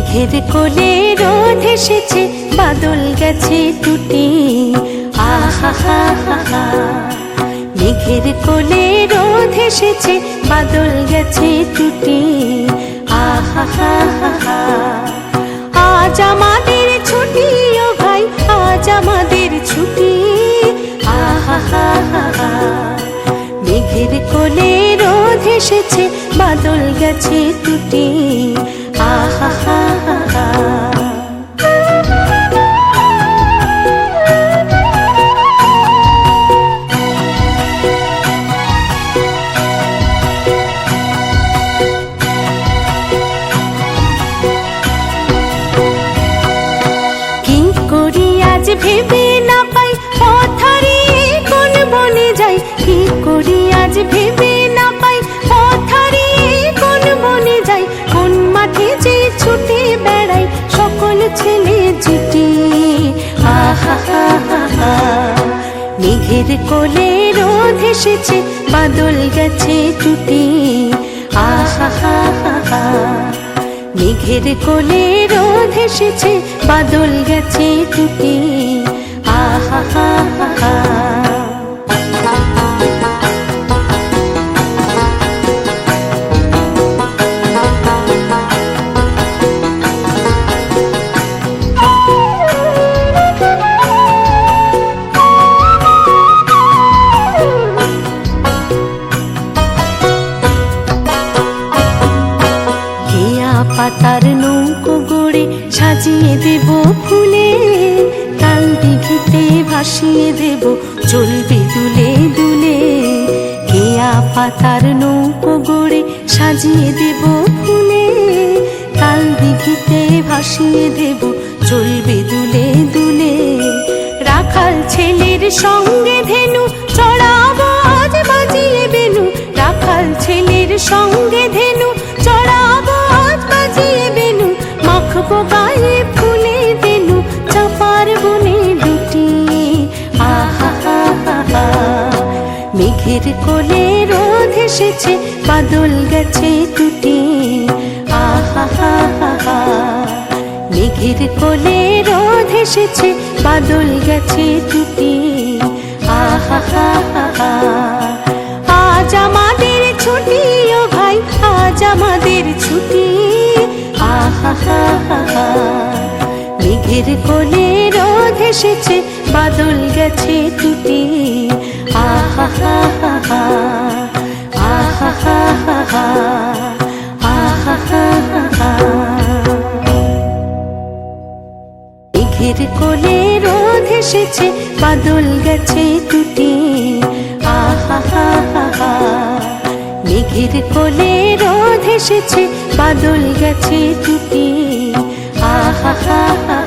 মেঘের কোলে রোদ এসেছে, বাদল গেছে টুটি। আহা হা হা হা, মেঘের কোলে রোদ এসেছে, বাদল গেছে টুটি। আহা হা হা হা, আজ আমাদের ছুটি ও ভাই, আজ আমাদের ছুটি। আহা হা হা হা, মেঘের কোলে রোদ এসেছে, বাদল গেছে টুটি। আহা হা হা হা, কি করি আজ ভেবে না পাই, পথ হারিয়ে কোন বনে যাই। কি করি আজ ভেবে না পাই, পথ হারিয়ে কোন বনে যাই। কোন মাঠে যে ছুটে বেড়াই, সকল ছেলে জুটি। আহা হা হা হা, মেঘের কোলে রোদ এসেছে, বাদল গেছে টুটি। আহা হা হা হা, মেঘের কোলে রোদ এসেছে, বাদল গেছে টুটি। আহা হা হা হা, পাতার নৌকো গড়ে সাজিয়ে দেব ফুলে, তাল দিঘিতে ভাসিয়ে দেব, চলবে দুলে দুলে। কেয়া পাতার নৌকো গড়ে সাজিয়ে দেব ফুলে, তাল দিঘিতে ভাসিয়ে দেব, চলবে দুলে দুলে। রাখাল ছেলের সঙ্গে ধেনু চড়াবো আজ বাজিয়ে বেনু। রাখাল ছেলের সঙ্গে ধেনু চড়াবো আজ বাজিয়ে বেনু। মাখবো গায়ে ফুলে দেনু, চাপার বনে দুটি। আহা হা হা হা, মেঘের কোলে রোদ এসেছে, বাদল গেছে টুটি। আহা হা হা হা, মেঘের কোলে রোদ এসেছে, বাদল গেছে টুটি। আহা হা হা হা, আজ আমাদের ছুটি ও ভাই, আজ আমাদের ছুটি। আহা হা হা হা, মেঘের কোলে রোদ এসেছে, বাদল গেছে টুটি। আহা হা হা হা, আহা হা হা হা, আহা হা হা হা, মেঘের কোলে রোদ এসেছে, বাদল গেছে টুটি। আহা হা হা হা, মেঘের কোলে রোদ এসেছে, বাদল গেছে টুটি। আহা হা হা।